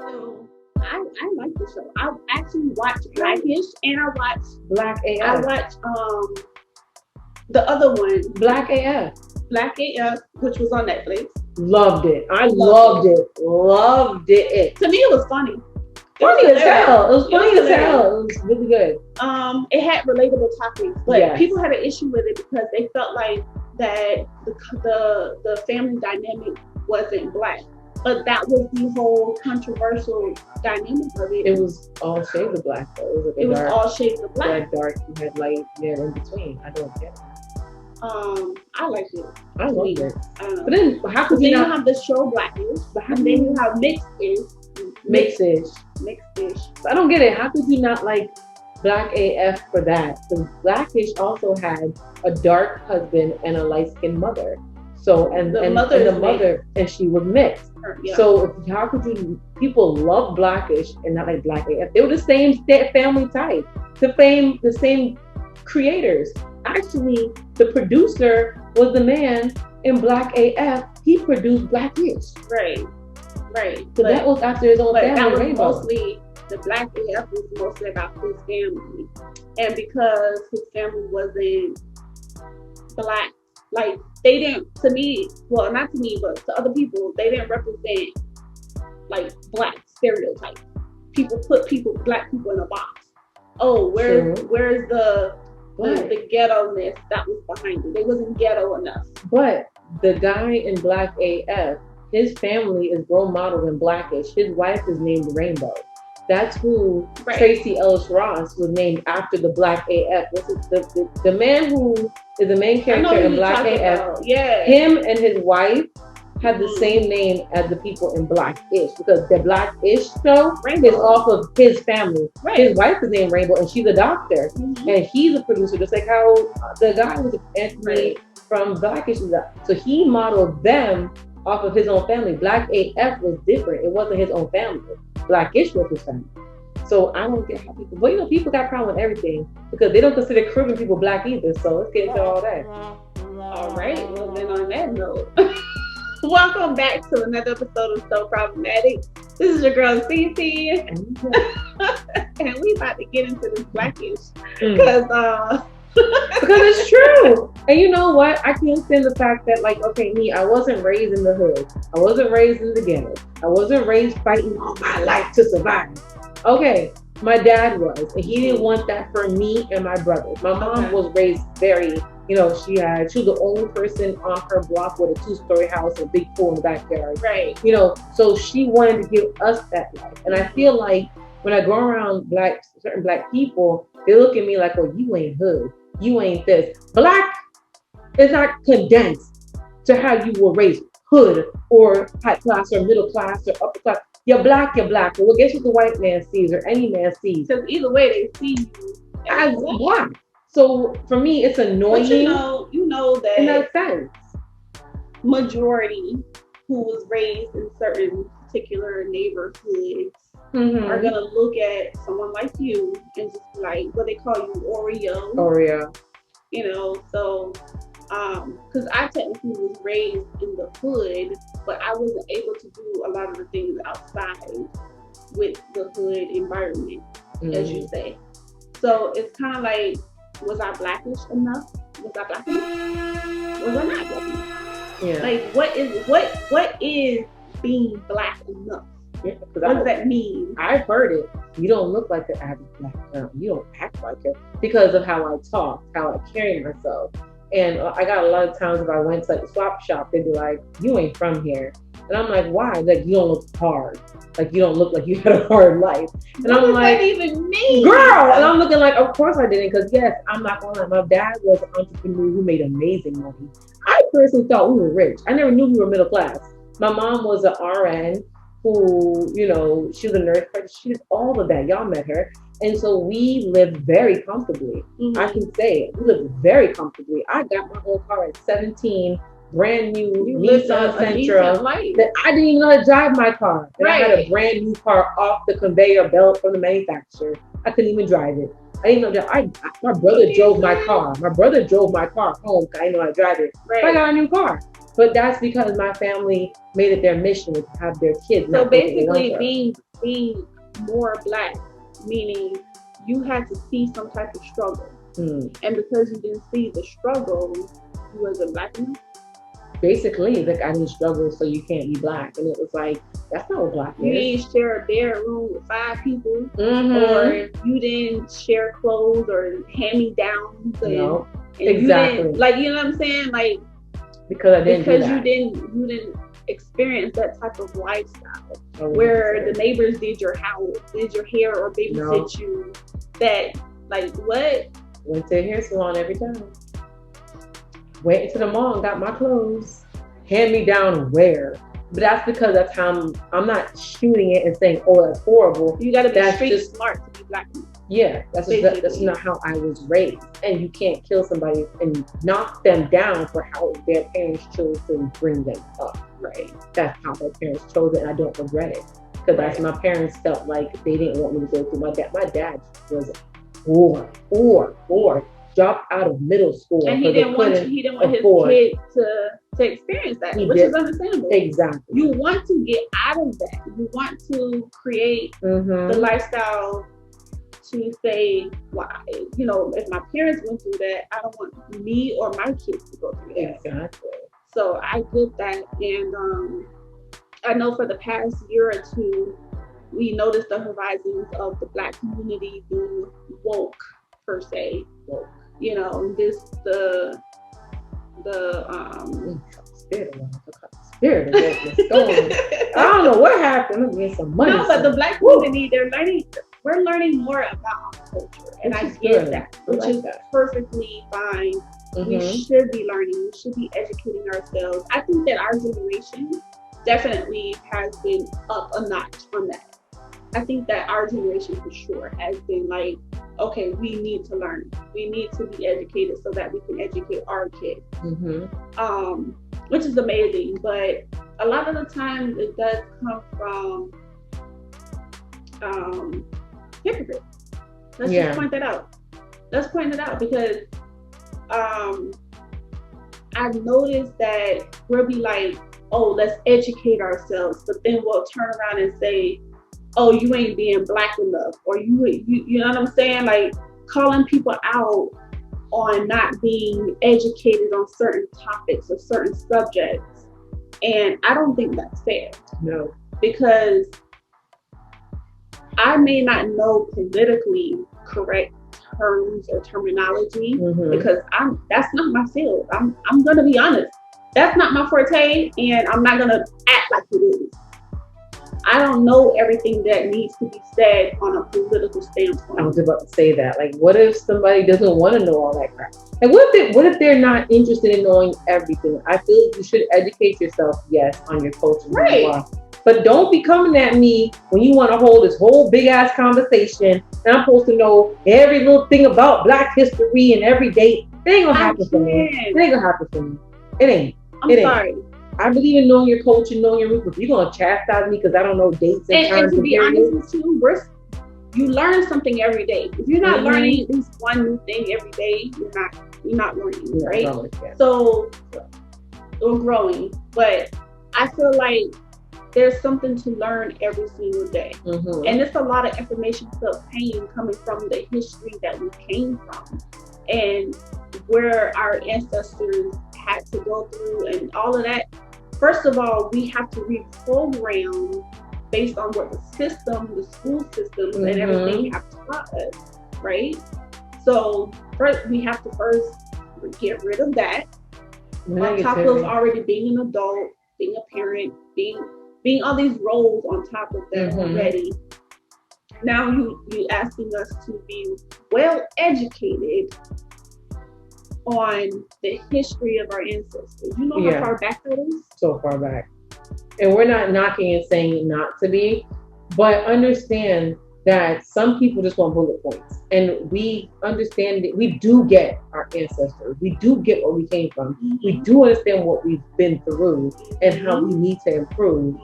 So I like the show. I actually watched Blackish and I watched Black I AF. watched the other one, Black AF. Black AF, which was on Netflix. Loved it. I loved it. Loved it. To me, it was funny. Funny as hell. It was funny as hell. It was really good. It had relatable topics, but Yes. people had an issue with it because they felt like that the family dynamic wasn't black. But that was the whole controversial dynamic of it. It was all shades of black though. It was all shades of You black. had dark, you had light, you had in between. I don't get it. I liked it. I loved it. I don't know. But then how could then you you not have the show Blackish, and then you have Mixed-ish. Mixed-ish. So I don't get it. How could you not like Black AF for that? The Blackish also had a dark husband and a light-skinned mother. So and the mother and she was mixed. Yeah. So how could you? People love Blackish and not like Black AF. They were the same family type, the same creators. Actually, the producer was the man in Black AF. He produced Blackish. Right. So that was after his own family. That was Rainbow. mostly the Black AF was mostly about his family, and because his family wasn't black, like they didn't. To me, well, not to me, but to other people, they didn't represent like black stereotypes. People put black people in a box. Oh, where's the ghetto-ness that was behind it? They wasn't ghetto enough. But the guy in Black AF, his family is role modeled in Blackish. His wife is named Rainbow. That's who Tracy Ellis Ross was named after the Black AF. The man who is the main character in Black AF. Yeah. Him and his wife have the same name as the people in Blackish because the Blackish show is off of his family. Right. His wife is named Rainbow and she's a doctor. And he's a producer, just like how the guy was Anthony from Blackish. So he modeled them off of his own family. Black AF was different. It wasn't his own family. Blackish was his family. So I don't get how people, but people got a problem with everything because they don't consider Caribbean people black either. So let's get into all that. All right. Well, then on that note, welcome back to another episode of So Problematic. This is your girl Cece, and we about to get into this Blackish because it's true. And you know what? I can't stand the fact that, like, okay, me, I wasn't raised in the hood. I wasn't raised in the ghetto. I wasn't raised fighting all my life to survive. Okay, my dad was, and he didn't want that for me and my brothers. My mom was raised very, she was the only person on her block with a 2-story house and a big pool in the backyard. Right. So she wanted to give us that life. And I feel like when I go around certain black people, they look at me like, oh, you ain't hood. You ain't this. Black is not condensed to how you were raised, hood or high class or middle class or upper class. You're black. Well, guess what the white man sees or any man sees? Because either way, they see you as black. So for me, it's annoying. But you know that in that sense, majority who was raised in certain particular neighborhoods are gonna look at someone like you and just be like, what they call you, Oreo. So because I technically was raised in the hood, but I wasn't able to do a lot of the things outside with the hood environment, as you say. So it's kind of like, was I blackish enough? Was I black enough? Was I not black enough? Yeah. Like, what is being black enough? Yeah, what does that mean? I've heard it. You don't look like the average black girl. You don't act like it because of how I talk, how I carry myself. And I got a lot of times if I went to like a swap shop, they'd be like, you ain't from here. And I'm like, why? Like, you don't look hard. Like, you don't look like you had a hard life. And what I'm like, that even mean? Girl! And I'm looking like, of course I didn't. Because yes, I'm not gonna lie. My dad was an entrepreneur who made amazing money. I personally thought we were rich. I never knew we were middle class. My mom was an RN who, she was a nurse. She did all of that. Y'all met her. And so we lived very comfortably. I can say it. We lived very comfortably. I got my own car at 17, brand new Nissan Sentra. That I didn't even know how to drive my car. And I had a brand new car off the conveyor belt from the manufacturer. I couldn't even drive it. I didn't know that. My brother drove my car. My brother drove my car home because I didn't know how to drive it. I got a new car. But that's because my family made it their mission to have their kids. So basically, being more Black, meaning you had to see some type of struggle, and because you didn't see the struggle, you wasn't Black enough. Basically, like, I didn't struggle, so you can't be Black, and it was like, that's not what Black is. You didn't share a bedroom with 5 people, or you didn't share clothes or hand-me-downs. No, exactly. You know what I'm saying? Like, because you didn't experience that type of lifestyle where the neighbors did your house, did your hair, or babysit you. That, like, what? Went to a hair salon every time. Went into the mall and got my clothes. Hand me down where? But that's because that's how I'm not shooting it and saying, oh, that's horrible. You gotta be street smart to be Black. Yeah, that's not how I was raised. And you can't kill somebody and knock them down for how their parents chose to bring them up. Right. That's how their parents chose it, and I don't regret it. Because that's my parents felt like they didn't want me to go through. My dad was poor. Dropped out of middle school. And he didn't want his kid to experience that, which is understandable. Exactly. You want to get out of that. You want to create the lifestyle to say, why? You know, if my parents went through that, I don't want me or my kids to go through that. Exactly. So I get that. And I know for the past year or two, we noticed the horizons of the Black community being woke, per se. You know, the spirit of I don't know what happened. I'm getting some money. No, but the Black community, we're learning more about our culture, and I get that, which is perfectly fine. We should be learning. We should be educating ourselves. I think that our generation definitely has been up a notch on that. I think that our generation for sure has been like, okay, we need to learn. We need to be educated so that we can educate our kids. Which is amazing. But a lot of the times it does come from hypocrites. Let's just point that out. Let's point it out because I've noticed that we'll be like, oh, let's educate ourselves. But then we'll turn around and say, oh, you ain't being Black enough, or you know what I'm saying? Like calling people out on not being educated on certain topics or certain subjects. And I don't think that's fair. No. Because I may not know politically correct terms or terminology because that's not my field. I'm gonna be honest. That's not my forte, and I'm not gonna act like it is. I don't know everything that needs to be said on a political standpoint. I was about to say that. Like, what if somebody doesn't want to know all that crap? And what if they're not interested in knowing everything? I feel you should educate yourself, yes, on your culture. Right. But don't be coming at me when you want to hold this whole big ass conversation and I'm supposed to know every little thing about Black history and every date. It ain't gonna happen for me. It ain't gonna happen for me. It ain't. I'm sorry. I believe in knowing your culture, knowing your roots. If you're gonna chastise me because I don't know dates and times, and to be honest with you, you learn something every day. If you're not learning at least one new thing every day, you're not learning, right? So we're growing, but I feel like there's something to learn every single day, and it's a lot of information to obtain coming from the history that we came from, and where our ancestors had to go through, and all of that. First of all, we have to reprogram based on what the school systems and everything have taught us, right? So first, we have to get rid of that. On top of already being an adult, being a parent, being all these roles on top of that already. Now you asking us to be well educated on the history of our ancestors. You know how far back that is? So far back. And we're not knocking and saying not to be, but understand that some people just want bullet points. And we understand that we do get our ancestors. We do get where we came from. We do understand what we've been through and how we need to improve.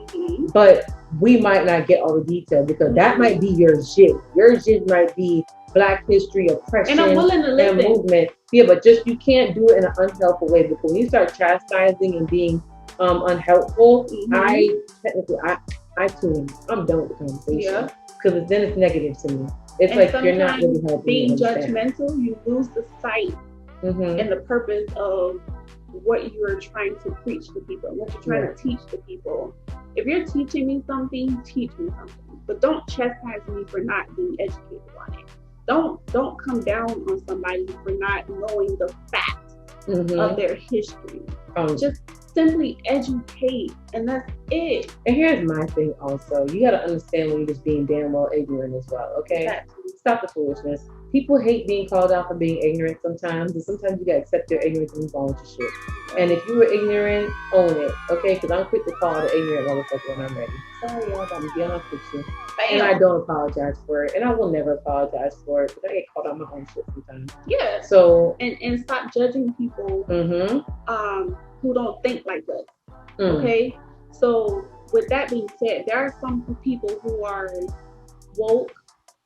But we might not get all the detail because that might be your shit. Your shit might be Black history, oppression, and I'm willing to and movement. Yeah, but just you can't do it in an unhelpful way because when you start chastising and being unhelpful, I tune in. I'm done with the conversation because then it's negative to me. It's and like you're not really helping. Being judgmental, you lose the sight and the purpose of what you're trying to preach to people, what you're trying to teach to people. If you're teaching me something, teach me something, but don't chastise me for not being educated on it. Don't come down on somebody for not knowing the facts of their history. Just simply educate, and that's it. And here's my thing also. You got to understand when you're just being damn well ignorant as well, okay? Stop the foolishness. People hate being called out for being ignorant sometimes, and sometimes you got to accept your ignorance and move on with your shit. And if you were ignorant, own it, okay? Because I'm quick to call the ignorant motherfucker when I'm ready. Sorry, y'all, I'm being honest with you. And I don't apologize for it, and I will never apologize for it, because I get caught on my own shit sometimes. Yeah. So and stop judging people who don't think like us. Okay? So with that being said, there are some people who are woke,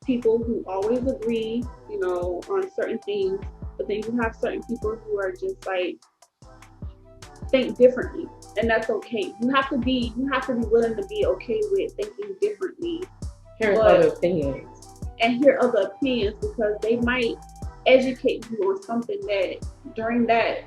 people who always agree, on certain things, but then you have certain people who are just like think differently, and that's okay. You have to be willing to be okay with thinking differently, hearing other opinions, because they might educate you on something that during that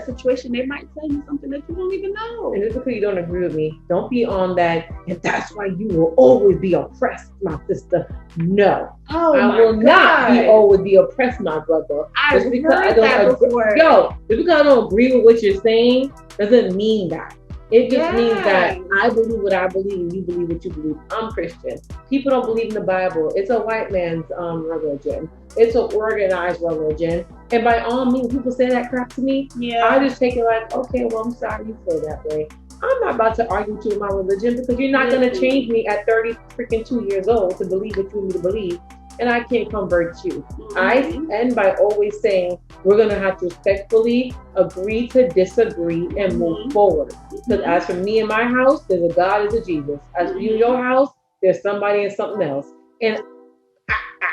situation they might tell you something that you don't even know. And just because you don't agree with me, don't be on that, and that's why you will always be oppressed, my sister. No, I will not always be oppressed, my brother. I've heard that before. Just because I don't agree with what you're saying doesn't mean that. It just means that I believe what I believe and you believe what you believe. I'm Christian. People don't believe in the Bible. It's a white man's religion. It's an organized religion. And by all means, people say that crap to me. I just take it like, okay, well, I'm sorry you feel that way. I'm not about to argue with you with my religion, because you're not going to change me at 32 years old to believe what you want me to believe. And I can't convert you. I end by always saying we're going to have to respectfully agree to disagree and move forward. Because as for me in my house, there's a God, there's a Jesus. As for you in your house, there's somebody and something else. And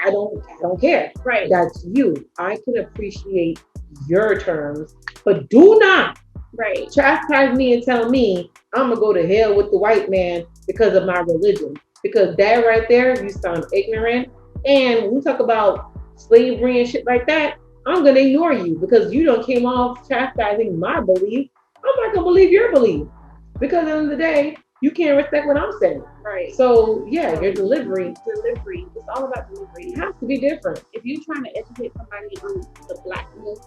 I don't care. Right. That's you. I can appreciate your terms, but do not chastise me and tell me I'm going to go to hell with the white man because of my religion. Because that right there, you sound ignorant. And when we talk about slavery and shit like that, I'm going to ignore you because you don't came off chastising my belief. I'm not going to believe your belief, because at the end of the day, you can't respect what I'm saying. Right. So, your delivery. It's all about delivery. It has to be different. If you're trying to educate somebody on the blackness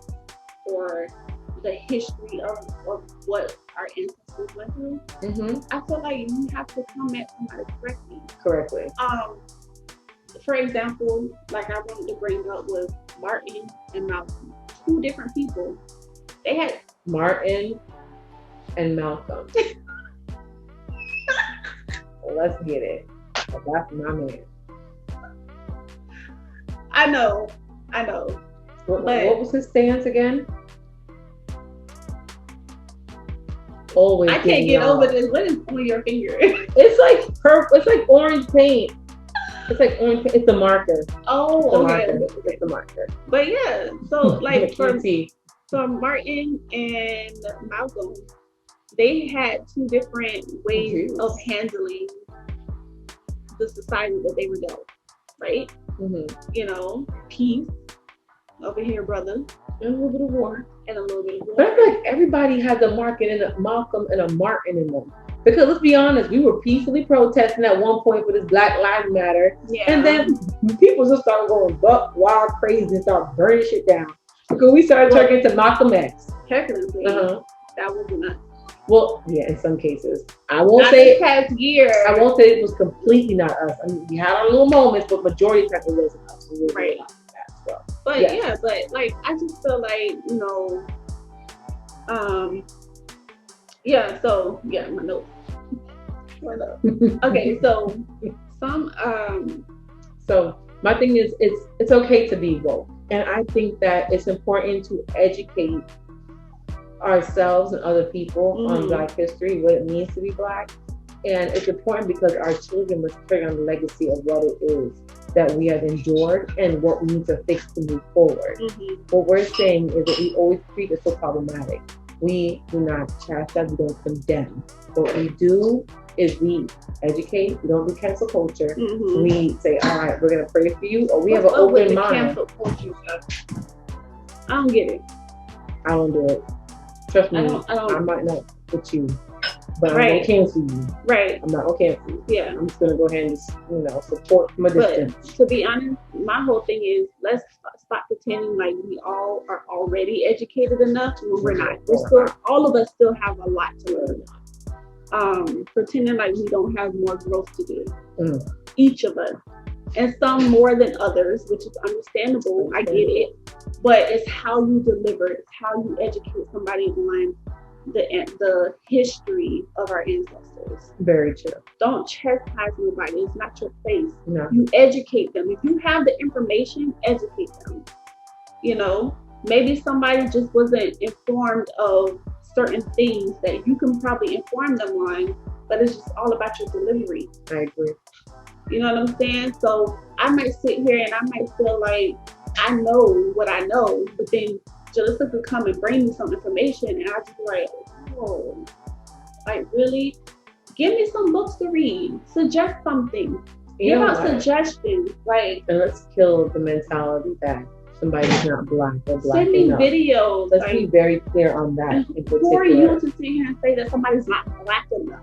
or the history of what our ancestors went through, I feel like you have to come at somebody correctly. For example, like I wanted to bring up was Martin and Malcolm. Two different people. They had Martin and Malcolm. Well, let's get it. That's my man. I know. What was his stance again? Always. I can't get over this. What is on your finger? It's like orange paint. It's like orange paint. It's the marker. Oh, okay. It's the marker. But yeah, so like for Martin and Malcolm, they had two different ways of handling the society that they were dealt, right? Peace over here, brother, and a little bit of war, and a little bit of war. But I feel like everybody has a Malcolm and a Martin in them. Because let's be honest, we were peacefully protesting at one point for this Black Lives Matter. And then people just started going buck wild crazy and start burning shit down. Because we started turning into Malcolm X. Technically, that wasn't us. Well, yeah, in some cases. I won't say it was completely not us. I mean, we had our little moments, but majority of the time it wasn't us. We right. But but like I just feel like, my notes. Okay, so so my thing is it's okay to be woke, and I think that it's important to educate ourselves and other people on Black history, what it means to be Black. And it's important because our children must carry on the legacy of what it is that we have endured and what we need to fix to move forward. What we're saying is that we always treat it so problematic. We do not chastise, we don't condemn. What we do is we educate, we don't do cancel culture. Mm-hmm. We say, all right, we're going to pray for you, or we have an open mind. Cancel culture stuff? I don't get it. I don't do it. Trust me, I might not with you, but I'm going to cancel you. Right. I'm not going to cancel you. Yeah. I'm just going to go ahead and support from a distance. But to be honest, my whole thing is let's stop pretending like we all are already educated enough when we're not. All of us still have a lot to learn. Pretending like we don't have more growth to do. Each of us. And some more than others, which is understandable. I get it. But it's how you deliver. It's how you educate somebody on the history of our ancestors. Very true. Don't chastise nobody. It's not your place. No. You educate them. If you have the information, educate them. Maybe somebody just wasn't informed of certain things that you can probably inform them on, but it's just all about your delivery. I agree. You know what I'm saying? So I might sit here and I might feel like I know what I know, but then Jalissa could come and bring me some information and I just be like, oh, like really? Give me some books to read. Suggest something. Give out suggestions. And let's kill the mentality that somebody's not black or black Send me enough. videos. Let's be very clear on that. Who are you to sit here and say that somebody's not black enough?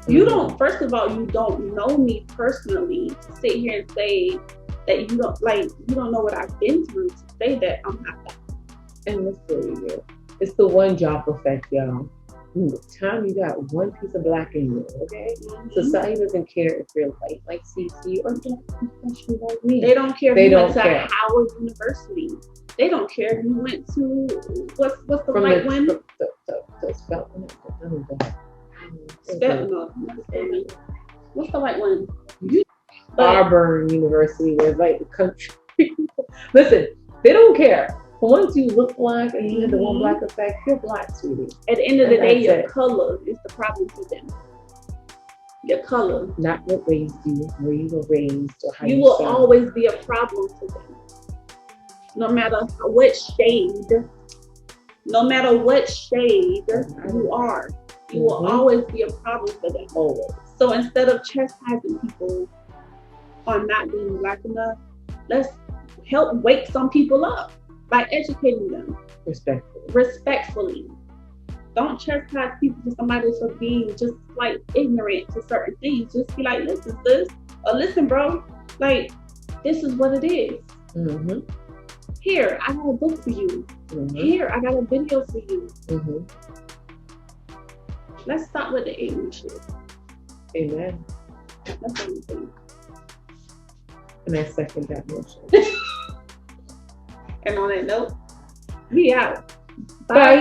You don't, first of all, you don't know me personally to sit here and say that you don't know what I've been through to say that I'm not that. And let's tell you, it's the one drop effect, y'all. The time you got one piece of black in you, okay? Mm-hmm. Society doesn't care if you're white like CC or black professional like me. They don't care if you went to Howard University. They don't care if you went to what's the white one? The Spelman. What's the white one? Auburn University, where like the country. Listen, they don't care. Once you look black and you have the one black effect, you're black, sweetie. At the end of the day, your color is the problem to them. Your color. Not what raised you, where you were raised, or how you will always be a problem to them. No matter what shade you are. You will always be a problem for them. Always. So instead of chastising people on not being black enough, let's help wake some people up by educating them. Respectfully. Don't chastise people for somebody for being just like ignorant to certain things. Just be like, listen, sis, or listen, bro, like, this is what it is. Mm-hmm. Here, I got a book for you. Mm-hmm. Here, I got a video for you. Mm-hmm. Let's stop with the ignorant shit. Amen. That's what I'm saying. And I second that motion. And on that note, we out. Bye.